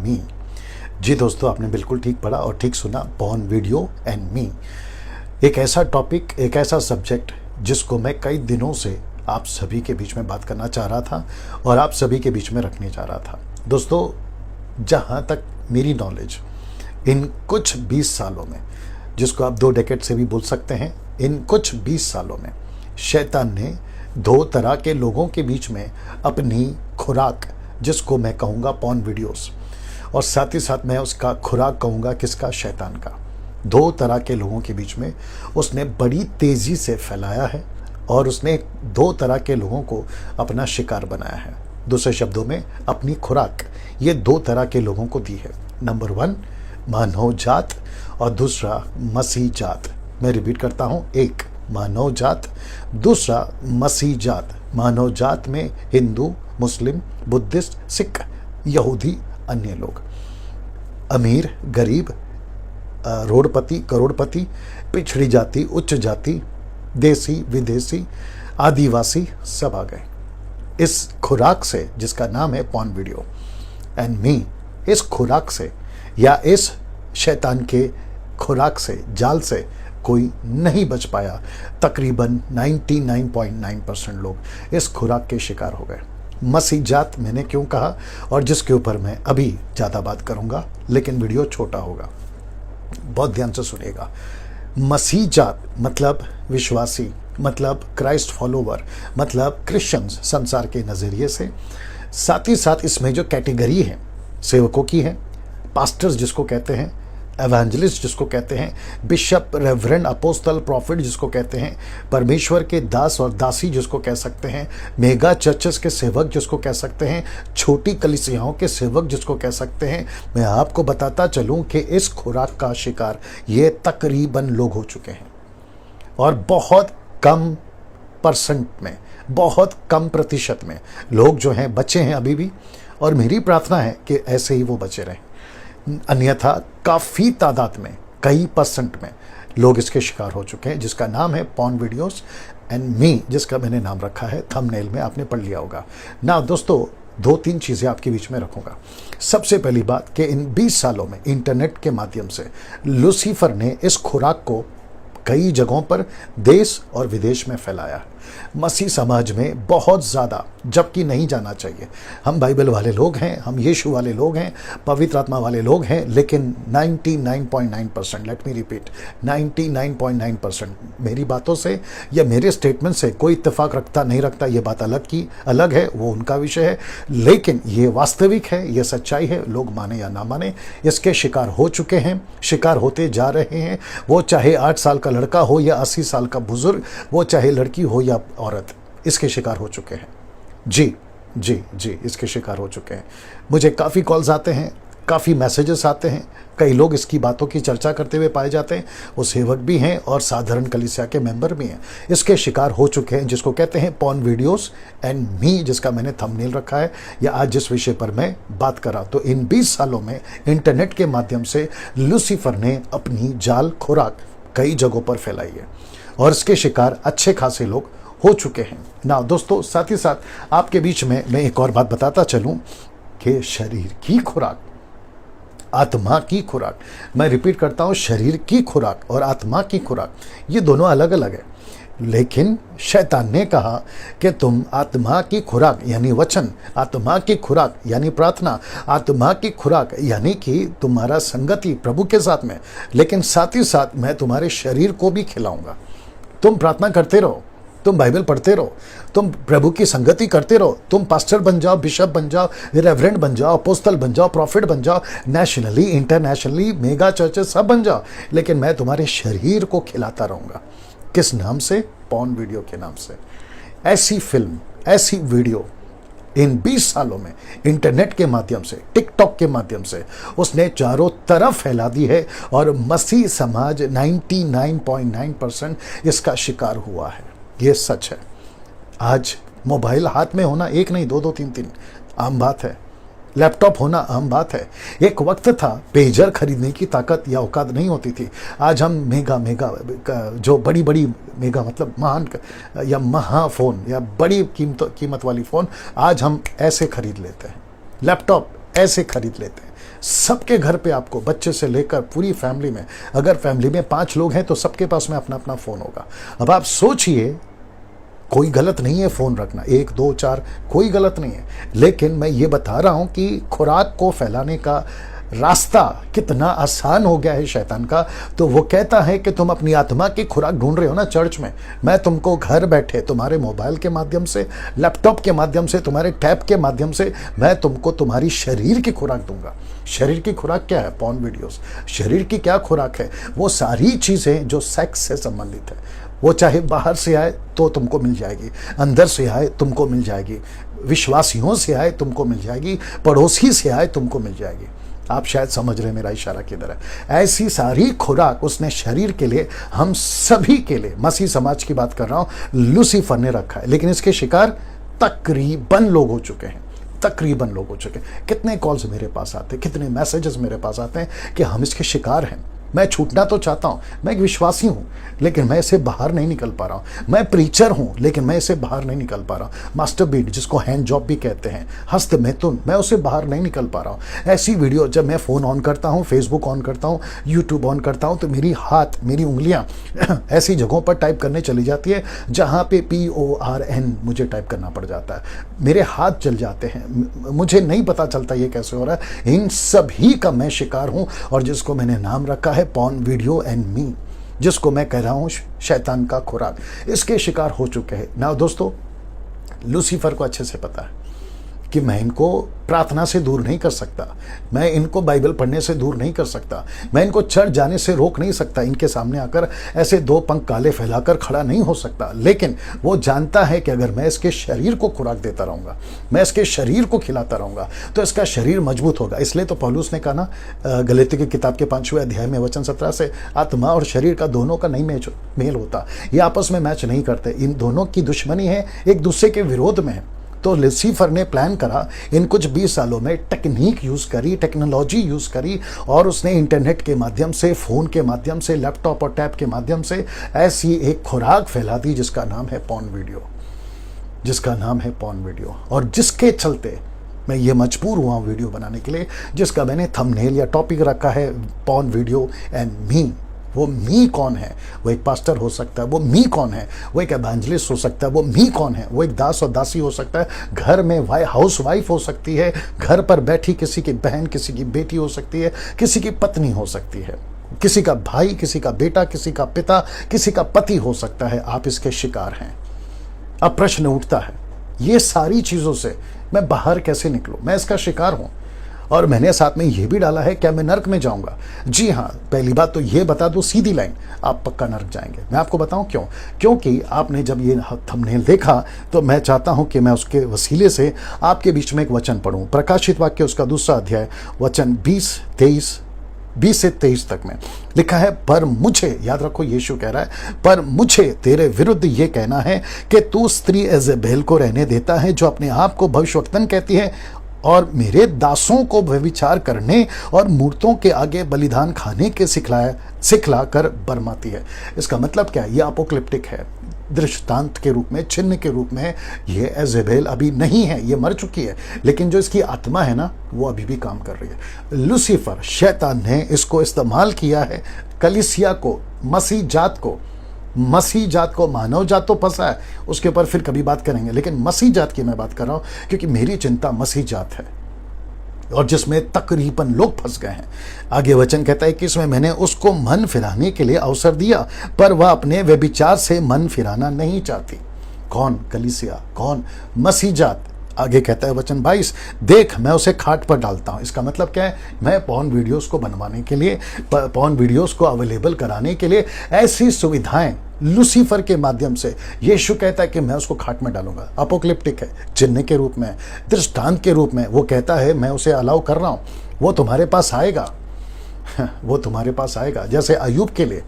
मी। जी दोस्तों, आपने बिल्कुल ठीक पढ़ा और ठीक सुना, पॉर्न वीडियो एंड मी। एक ऐसा टॉपिक, एक ऐसा सब्जेक्ट जिसको मैं कई दिनों से आप सभी के बीच में बात करना चाह रहा था और आप सभी के बीच में रखने जा रहा था। दोस्तों, जहाँ तक मेरी नॉलेज, इन कुछ 20 सालों में, जिसको आप 2 डेकेड से भी बोल सकते हैं, इन कुछ 20 सालों में शैतान ने 2 तरह के लोगों के बीच में अपनी खुराक, जिसको मैं कहूँगा पॉर्न वीडियोस, और साथ ही साथ मैं उसका खुराक कहूँगा किसका, शैतान का, 2 तरह के लोगों के बीच में उसने बड़ी तेज़ी से फैलाया है और उसने 2 तरह के लोगों को अपना शिकार बनाया है। दूसरे शब्दों में, अपनी खुराक ये 2 तरह के लोगों को दी है। नंबर 1 मानव जात और दूसरा मसीह जात। मैं रिपीट करता हूँ, एक मानव जात, दूसरा मसीह जात। मानव जात में हिंदू, मुस्लिम, बुद्धिस्ट, सिख, यहूदी, अन्य लोग, अमीर, गरीब, रोडपति, करोड़पति, पिछड़ी जाति, उच्च जाति, देसी, विदेशी, आदिवासी, सब आ गए इस खुराक से जिसका नाम है पॉर्न वीडियो एंड मी। इस खुराक से या इस शैतान के खुराक से, जाल से कोई नहीं बच पाया। तकरीबन 99.9% लोग इस खुराक के शिकार हो गए। मसीह जात मैंने क्यों कहा, और जिसके ऊपर मैं अभी ज़्यादा बात करूँगा, लेकिन वीडियो छोटा होगा, बहुत ध्यान से सुनिएगा। मसीह जात मतलब विश्वासी, मतलब क्राइस्ट फॉलोवर, मतलब क्रिश्चियंस संसार के नज़रिए से। साथ ही साथ इसमें जो कैटेगरी है सेवकों की है, पास्टर्स जिसको कहते हैं, एवेंजलिस्ट जिसको कहते हैं, बिशप, रेवरेंड, अपोस्टल, प्रॉफिट जिसको कहते हैं, परमेश्वर के दास और दासी जिसको कह सकते हैं, मेगा चर्चेस के सेवक जिसको कह सकते हैं, छोटी कलीसियाओं के सेवक जिसको कह सकते हैं। मैं आपको बताता चलूं कि इस खुराक का शिकार ये तकरीबन लोग हो चुके हैं और बहुत कम परसेंट में, बहुत कम प्रतिशत में लोग जो हैं बचे हैं अभी भी, और मेरी प्रार्थना है कि ऐसे ही वो बचे रहें। अन्यथा काफ़ी तादाद में, कई परसेंट में लोग इसके शिकार हो चुके हैं, जिसका नाम है पॉर्न वीडियोस एंड मी, जिसका मैंने नाम रखा है, थंबनेल में आपने पढ़ लिया होगा ना। दोस्तों, 2-3 चीज़ें आपके बीच में रखूंगा। सबसे पहली बात कि इन 20 सालों में इंटरनेट के माध्यम से लूसीफर ने इस खुराक को कई जगहों पर देश और विदेश में फैलाया है। मसीह समाज में बहुत ज़्यादा, जबकि नहीं जाना चाहिए। हम बाइबल वाले लोग हैं, हम यीशु वाले लोग हैं, पवित्र आत्मा वाले लोग हैं, लेकिन 99.9%, लेट मी रिपीट, 99.9% मेरी बातों से या मेरे स्टेटमेंट से कोई इत्तेफाक रखता नहीं रखता, ये बात अलग है, वो उनका विषय है, लेकिन ये वास्तविक है, ये सच्चाई है। लोग माने या ना माने, इसके शिकार हो चुके हैं, शिकार होते जा रहे हैं। वो चाहे 8 साल का लड़का हो या 80 साल का बुजुर्ग, वो चाहे लड़की हो या औरत, इसके शिकार हो चुके हैं। जी, इसके शिकार हो चुके हैं। मुझे काफ़ी कॉल्स आते हैं, काफ़ी मैसेजेस आते हैं, कई लोग इसकी बातों की चर्चा करते हुए पाए जाते हैं। वो सेवक भी हैं और साधारण कलीसिया के मेंबर भी हैं, इसके शिकार हो चुके हैं, जिसको कहते हैं पॉर्न वीडियोस एंड मी, जिसका मैंने थंबनेल रखा है, या आज जिस विषय पर मैं बात कर रहा। तो इन 20 सालों में इंटरनेट के माध्यम से लूसीफर ने अपनी जाल खुराक कई जगहों पर फैलाई है और इसके शिकार अच्छे खासे लोग हो चुके हैं ना। दोस्तों, साथ ही साथ आपके बीच में मैं एक और बात बताता चलूं कि शरीर की खुराक, आत्मा की खुराक, मैं रिपीट करता हूं, शरीर की खुराक और आत्मा की खुराक, ये दोनों अलग अलग है। लेकिन शैतान ने कहा कि तुम आत्मा की खुराक यानी वचन, आत्मा की खुराक यानी प्रार्थना, आत्मा की खुराक यानी कि तुम्हारा संगति प्रभु के साथ में, लेकिन साथ ही साथ मैं तुम्हारे शरीर को भी खिलाऊंगा। तुम प्रार्थना करते रहो, तुम बाइबल पढ़ते रहो, तुम प्रभु की संगति करते रहो, तुम पास्टर बन जाओ, बिशप बन जाओ, रेवरेंड बन जाओ, अपोस्टल बन जाओ, प्रॉफिट बन जाओ, नेशनली, इंटरनेशनली, मेगा चर्चेस सब बन जाओ, लेकिन मैं तुम्हारे शरीर को खिलाता रहूँगा। किस नाम से? पॉर्न वीडियो के नाम से। ऐसी फिल्म, ऐसी वीडियो इन 20 सालों में इंटरनेट के माध्यम से, टिकटॉक के माध्यम से उसने चारों तरफ फैला दी है और मसीह समाज 99.9% इसका शिकार हुआ है। ये सच है। आज मोबाइल हाथ में होना, एक नहीं, 2-2, 3-3 आम बात है। लैपटॉप होना आम बात है। एक वक्त था पेजर खरीदने की ताकत या औकात नहीं होती थी। आज हम मेगा जो बड़ी मेगा मतलब महान या महाफोन या बड़ी कीमत वाली फ़ोन आज हम ऐसे खरीद लेते हैं, लैपटॉप ऐसे खरीद लेते हैं। सबके घर पे आपको, बच्चे से लेकर पूरी फैमिली में, अगर फैमिली में 5 लोग हैं तो सबके पास में अपना अपना फ़ोन होगा। अब आप सोचिए, कोई गलत नहीं है फ़ोन रखना, 1 2 4 कोई गलत नहीं है, लेकिन मैं ये बता रहा हूँ कि खुराक को फैलाने का रास्ता कितना आसान हो गया है शैतान का। तो वो कहता है कि तुम अपनी आत्मा की खुराक ढूंढ रहे हो ना चर्च में, मैं तुमको घर बैठे तुम्हारे मोबाइल के माध्यम से, लैपटॉप के माध्यम से, तुम्हारे टैब के माध्यम से मैं तुमको तुम्हारी शरीर की खुराक दूंगा। शरीर की खुराक क्या है? Porn videos. शरीर की क्या खुराक है? वो सारी चीज़ें जो सेक्स से संबंधित है, वो चाहे बाहर से आए तो तुमको मिल जाएगी, अंदर से आए तुमको मिल जाएगी, विश्वासियों से आए तुमको मिल जाएगी, पड़ोसी से आए तुमको मिल जाएगी। आप शायद समझ रहे हैं मेरा इशारा किधर है। ऐसी सारी खुराक उसने शरीर के लिए, हम सभी के लिए, मसीह समाज की बात कर रहा हूं, लूसीफर ने रखा है। लेकिन इसके शिकार तकरीबन लोग हो चुके हैं, तकरीबन लोग हो चुके हैं। कितने कॉल्स मेरे पास आते हैं, कितने मैसेजेस मेरे पास आते हैं कि हम इसके शिकार हैं। मैं छूटना तो चाहता हूं, मैं एक विश्वासी हूं, लेकिन मैं इसे बाहर नहीं निकल पा रहा हूं। मैं प्रीचर हूं, लेकिन मैं इसे बाहर नहीं निकल पा रहा हूं। मास्टर बीट, जिसको हैंड जॉब भी कहते हैं, हस्त मैथुन, मैं उसे बाहर नहीं निकल पा रहा हूं। ऐसी वीडियो जब मैं फ़ोन ऑन करता हूं, फेसबुक ऑन करता हूं, यूट्यूब ऑन करता हूं, तो मेरी हाथ, मेरी उंगलियां ऐसी जगहों पर टाइप करने चली जाती है जहां पे PORN मुझे टाइप करना पड़ जाता है। मेरे हाथ जल जाते हैं, मुझे नहीं पता चलता ये कैसे हो रहा है। इन सभी का मैं शिकार हूं, और जिसको मैंने नाम रखा है पॉर्न वीडियो एंड मी, जिसको मैं कह रहा हूं शैतान का खुराक, इसके शिकार हो चुके हैं ना। दोस्तों, लूसीफर को अच्छे से पता है कि मैं इनको प्रार्थना से दूर नहीं कर सकता, मैं इनको बाइबल पढ़ने से दूर नहीं कर सकता, मैं इनको चर्च जाने से रोक नहीं सकता, इनके सामने आकर ऐसे 2 पंख काले फैलाकर खड़ा नहीं हो सकता। लेकिन वो जानता है कि अगर मैं इसके शरीर को खुराक देता रहूँगा, मैं इसके शरीर को खिलाता रहूँगा, तो इसका शरीर मजबूत होगा। इसलिए तो पौलुस ने कहा ना, गलातियों की किताब के 5वें अध्याय में वचन 17 से, आत्मा और शरीर का दोनों का नहीं मेल होता, ये आपस में मैच नहीं करते, इन दोनों की दुश्मनी है, एक दूसरे के विरोध में है। तो लूसीफर ने प्लान करा, इन कुछ 20 सालों में टेक्निक यूज़ करी, टेक्नोलॉजी यूज़ करी, और उसने इंटरनेट के माध्यम से, फ़ोन के माध्यम से, लैपटॉप और टैब के माध्यम से ऐसी एक खुराक फैला दी जिसका नाम है पॉर्न वीडियो, जिसका नाम है पॉर्न वीडियो। और जिसके चलते मैं ये मजबूर हुआ वीडियो बनाने के लिए, जिसका मैंने थंबनेल या टॉपिक रखा है पॉर्न वीडियो एंड मी। वो मी कौन है? वो एक पास्टर हो सकता है। वो मी कौन है? वो एक एवेंजलिस्ट हो सकता है। वो मी कौन है? वो एक दास और दासी हो सकता है। घर में हाउस वाइफ हो सकती है, घर पर बैठी किसी की बहन, किसी की बेटी हो सकती है, किसी की पत्नी हो सकती है, किसी का भाई, किसी का बेटा, किसी का पिता, किसी का पति हो सकता है। आप इसके शिकार हैं। अब प्रश्न उठता है, ये सारी चीज़ों से मैं बाहर कैसे निकलूं? मैं इसका शिकार हूं, और मैंने साथ में ये भी डाला है, क्या मैं नर्क में जाऊंगा? जी हाँ, पहली बात तो ये बता दो, सीधी लाइन, आप पक्का नर्क जाएंगे। मैं आपको बताऊं क्यों? क्योंकि आपने जब ये थंबनेल देखा तो मैं चाहता हूं कि मैं उसके वसीले से आपके बीच में एक वचन पढ़ूं। प्रकाशित वाक्य उसका 2 अध्याय वचन 20 से 23 तक में लिखा है, पर मुझे, याद रखो यीशु कह रहा है, पर मुझे तेरे विरुद्ध ये कहना है कि तू स्त्री इजेबेल को रहने देता है, जो अपने आप को भविष्यवक्तन कहती है और मेरे दासों को व्यभिचार करने और मूर्तों के आगे बलिदान खाने के सिखला कर बरमाती है। इसका मतलब क्या है? ये अपोक्लिप्टिक है, दृष्टांत के रूप में, चिन्ह के रूप में। ये इजेबेल अभी नहीं है, ये मर चुकी है, लेकिन जो इसकी आत्मा है ना, वो अभी भी काम कर रही है। लूसीफर, शैतान ने इसको इस्तेमाल किया है कलीसिया को, मसीह जात को, मानव जात तो फंसा है, उसके ऊपर फिर कभी बात करेंगे, लेकिन मसीह जात की मैं बात कर रहा हूं, क्योंकि मेरी चिंता मसीह जात है, और जिसमें तकरीबन लोग फंस गए हैं। आगे वचन कहता है कि इसमें मैंने उसको मन फिराने के लिए अवसर दिया, पर वह अपने व्यभिचार से मन फिराना नहीं चाहती। कौन? कलीसिया। कौन? मसीह जात। आगे कहता है वचन 22, देख मैं उसे खाट पर डालता हूं। इसका मतलब क्या है? मैं पॉर्न वीडियोस को बनवाने के लिए, पॉर्न वीडियोस को अवेलेबल कराने के लिए ऐसी सुविधाएं लूसीफर के माध्यम से, यीशु कहता है कि मैं उसको खाट में डालूंगा। अपोक्लिप्टिक है, चिन्ह के रूप में, दृष्टांत के रूप में। वो कहता है मैं उसे अलाउ कर रहा हूं, वो तुम्हारे पास आएगा, वो तुम्हारे पास आएगा। जैसे अय्यूब के लिए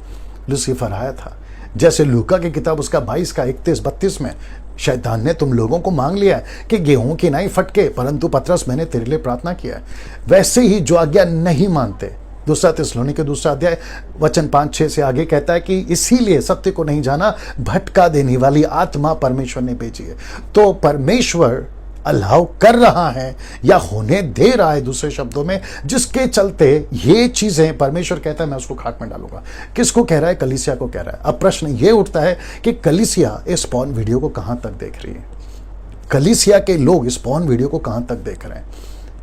लूसीफर आया था, जैसे लूका की किताब उसका 22 का 31-32 में शैतान ने तुम लोगों को मांग लिया है कि गेहूं की नाई फटके, परंतु पतरस मैंने तेरे लिए प्रार्थना किया है। वैसे ही जो आज्ञा नहीं मानते, 2 थिस्सलुनीके 2 अध्याय वचन 5-6 से आगे कहता है कि इसीलिए सत्य को नहीं जाना, भटका देने वाली आत्मा परमेश्वर ने भेजी है। तो परमेश्वर अलाउ कर रहा है या होने दे रहा है, दूसरे शब्दों में, जिसके चलते ये चीजें परमेश्वर कहता है मैं उसको खाक में डालूंगा। किसको कह रहा है? कलीसिया को कह रहा है। अब प्रश्न ये उठता है कि कलीसिया इस पॉर्न वीडियो को कहां तक देख रही है? कलीसिया के लोग इस पॉर्न वीडियो को कहां तक देख रहे हैं?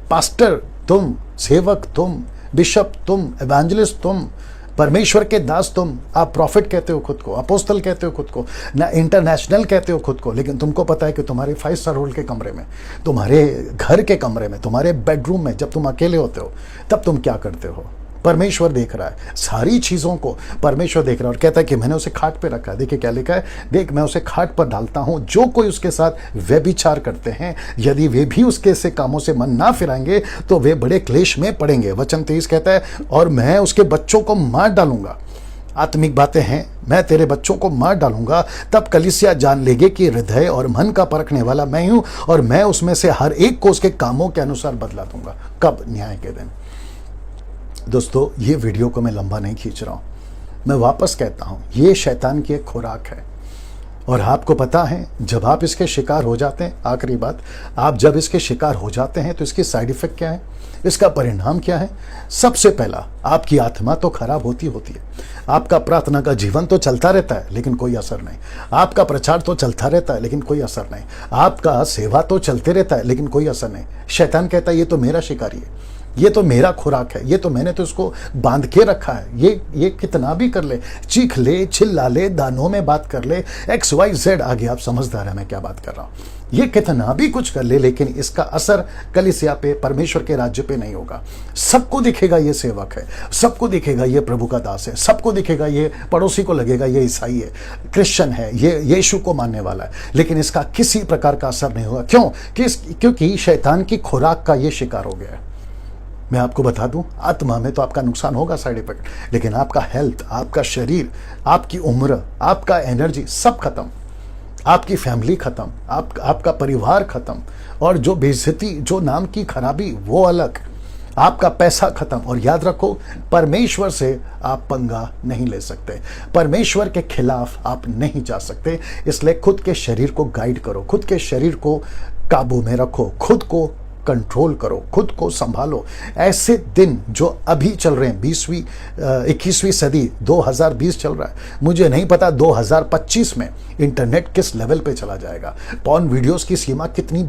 पास्टर तुम, सेवक तुम, बिशप तुम, एवेंजलिस्ट तुम, परमेश्वर के दास तुम, आप प्रॉफिट कहते हो खुद को, अपोस्तल कहते हो खुद को, ना इंटरनेशनल कहते हो खुद को, लेकिन तुमको पता है कि तुम्हारे 5 स्टार होटल के कमरे में, तुम्हारे घर के कमरे में, तुम्हारे बेडरूम में, जब तुम अकेले होते हो तब तुम क्या करते हो? परमेश्वर देख रहा है, सारी चीजों को परमेश्वर देख रहा है और कहता है कि मैंने उसे खाट पे रखा है। देखिए क्या लिखा है, देख मैं उसे खाट पर डालता हूं, जो कोई उसके साथ व्यभिचार करते हैं, यदि वे भी उसके से कामों से मन ना फिराएंगे तो वे बड़े क्लेश में पड़ेंगे। वचन 23 कहता है, और मैं उसके बच्चों को मार डालूंगा। आत्मिक बातें हैं, मैं तेरे बच्चों को मार डालूंगा। तब कलीसिया जान लेगी कि हृदय और मन का परखने वाला मैं हूं, और मैं उसमें से हर एक को उसके कामों के अनुसार बदला दूंगा। कब? न्याय के दिन। दोस्तों, ये वीडियो को मैं लंबा नहीं खींच रहा हूं, मैं वापस कहता हूं, ये शैतान की एक खुराक है। और आपको पता है, जब आप इसके शिकार हो जाते हैं, आखिरी बात, आप जब इसके शिकार हो जाते हैं तो इसकी साइड इफेक्ट क्या है, इसका परिणाम क्या है? सबसे पहला, आपकी आत्मा तो खराब होती है, आपका प्रार्थना का जीवन तो चलता रहता है लेकिन कोई असर नहीं, आपका प्रचार तो चलता रहता है लेकिन कोई असर नहीं, आपका सेवा तो चलते रहता है लेकिन कोई असर नहीं। शैतान कहता है ये तो मेरा शिकारी है, ये तो मेरा खुराक है, ये तो मैंने तो इसको बांध के रखा है, ये कितना भी कर ले, चीख ले, चिल्ला ले, दानों में बात कर ले, XYZ, आगे आप समझदार है मैं क्या बात कर रहा हूं, ये कितना भी कुछ कर ले, लेकिन इसका असर कलीसिया पे, परमेश्वर के राज्य पे नहीं होगा। सबको दिखेगा ये सेवक है, सबको दिखेगा ये प्रभु का दास है, सबको दिखेगा ये, पड़ोसी को लगेगा ये ईसाई है, क्रिश्चियन है, ये यीशु को मानने वाला है, लेकिन इसका किसी प्रकार का असर नहीं होगा। क्यों? क्योंकि शैतान की खुराक का ये शिकार हो गया है। मैं आपको बता दूं, आत्मा में तो आपका नुकसान होगा, साइड इफेक्ट, लेकिन आपका हेल्थ, आपका शरीर, आपकी उम्र, आपका एनर्जी सब खत्म, आपकी फैमिली खत्म, आपका परिवार खत्म, और जो बेइज्जती, जो नाम की खराबी वो अलग, आपका पैसा खत्म। और याद रखो, परमेश्वर से आप पंगा नहीं ले सकते, परमेश्वर के खिलाफ आप नहीं जा सकते। इसलिए खुद के शरीर को गाइड करो, खुद के शरीर को काबू में रखो, खुद को कंट्रोल करो, खुद को संभालो। ऐसे दिन जो अभी चल रहे हैं, 21वीं सदी 2020 चल रहा है, मुझे नहीं पता 2025 में इंटरनेट किस लेवल पे चला जाएगा, पॉर्न वीडियोस की सीमा कितनी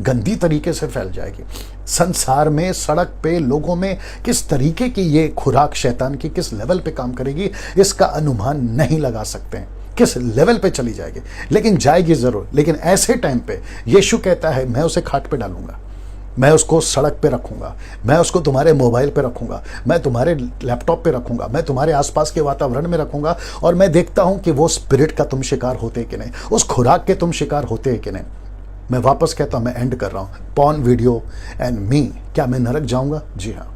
गंदी तरीके से फैल जाएगी, संसार में, सड़क पे, लोगों में किस तरीके की ये खुराक शैतान की किस लेवल पे काम करेगी, इसका अनुमान नहीं लगा सकते हैं किस लेवल पे चली जाएगी, लेकिन जाएगी जरूर। लेकिन ऐसे टाइम पे यीशु कहता है मैं उसे खाट पे डालूंगा, मैं उसको सड़क पे रखूंगा, मैं उसको तुम्हारे मोबाइल पे रखूंगा, मैं तुम्हारे लैपटॉप पे रखूंगा, मैं तुम्हारे आसपास के वातावरण में रखूंगा, और मैं देखता हूं कि वो स्पिरिट का तुम शिकार होते कि नहीं, उस खुराक के तुम शिकार होते हैं कि नहीं। मैं वापस कहता हूं, मैं एंड कर रहा हूं, पॉर्न वीडियो एंड मी, क्या मैं नरक जाऊंगा? जी हाँ,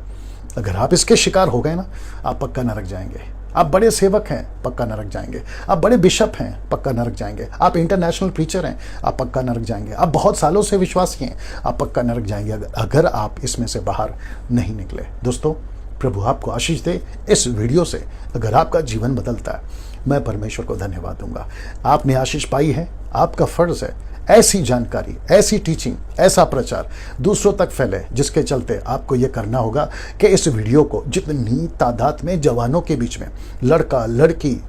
अगर आप इसके शिकार हो गए ना, आप पक्का नरक जाएंगे। आप बड़े सेवक हैं, पक्का नरक जाएंगे। आप बड़े बिशप हैं, पक्का नरक जाएंगे। आप इंटरनेशनल प्रीचर हैं, आप पक्का नरक जाएंगे। आप बहुत सालों से विश्वासी हैं, आप पक्का नरक जाएंगे अगर आप इसमें से बाहर नहीं निकले। दोस्तों, प्रभु आपको आशीष दे। इस वीडियो से अगर आपका जीवन बदलता है, मैं परमेश्वर को धन्यवाद दूंगा। आपने आशीष पाई है, आपका फर्ज है ऐसी जानकारी, ऐसी टीचिंग, ऐसा प्रचार दूसरों तक फैले, जिसके चलते आपको यह करना होगा कि इस वीडियो को जितनी तादाद में जवानों के बीच में, लड़का लड़की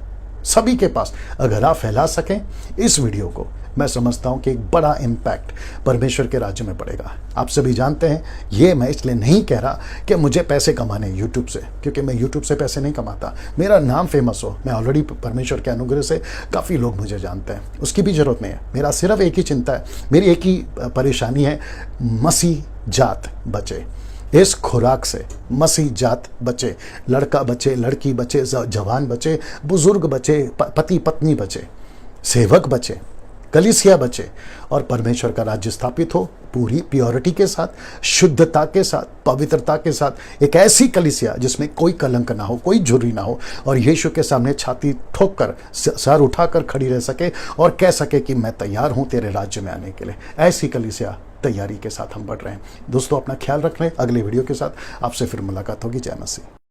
सभी के पास अगर आप फैला सकें इस वीडियो को, मैं समझता हूं कि एक बड़ा इम्पैक्ट परमेश्वर के राज्य में पड़ेगा। आप सभी जानते हैं, ये मैं इसलिए नहीं कह रहा कि मुझे पैसे कमाने यूट्यूब से, क्योंकि मैं यूट्यूब से पैसे नहीं कमाता, मेरा नाम फेमस हो, मैं ऑलरेडी परमेश्वर के अनुग्रह से काफ़ी लोग मुझे जानते हैं, उसकी भी जरूरत नहीं है। मेरा सिर्फ एक ही चिंता है, मेरी एक ही परेशानी है, मसीह जात बचे, इस खुराक से मसीह जात बचे, लड़का बचे, लड़की बचे, जवान बचे, बुजुर्ग बचे, पति पत्नी बचे, सेवक बचे, कलीसिया बचे, और परमेश्वर का राज्य स्थापित हो पूरी प्योरिटी के साथ, शुद्धता के साथ, पवित्रता के साथ। एक ऐसी कलीसिया जिसमें कोई कलंक ना हो, कोई झुर्री ना हो, और यीशु के सामने छाती ठोक कर, सर उठाकर खड़ी रह सके और कह सके कि मैं तैयार हूं तेरे राज्य में आने के लिए। ऐसी कलीसिया तैयारी के साथ हम बढ़ रहे हैं। दोस्तों, अपना ख्याल रख लें। अगले वीडियो के साथ आपसे फिर मुलाकात होगी। जय मसीह।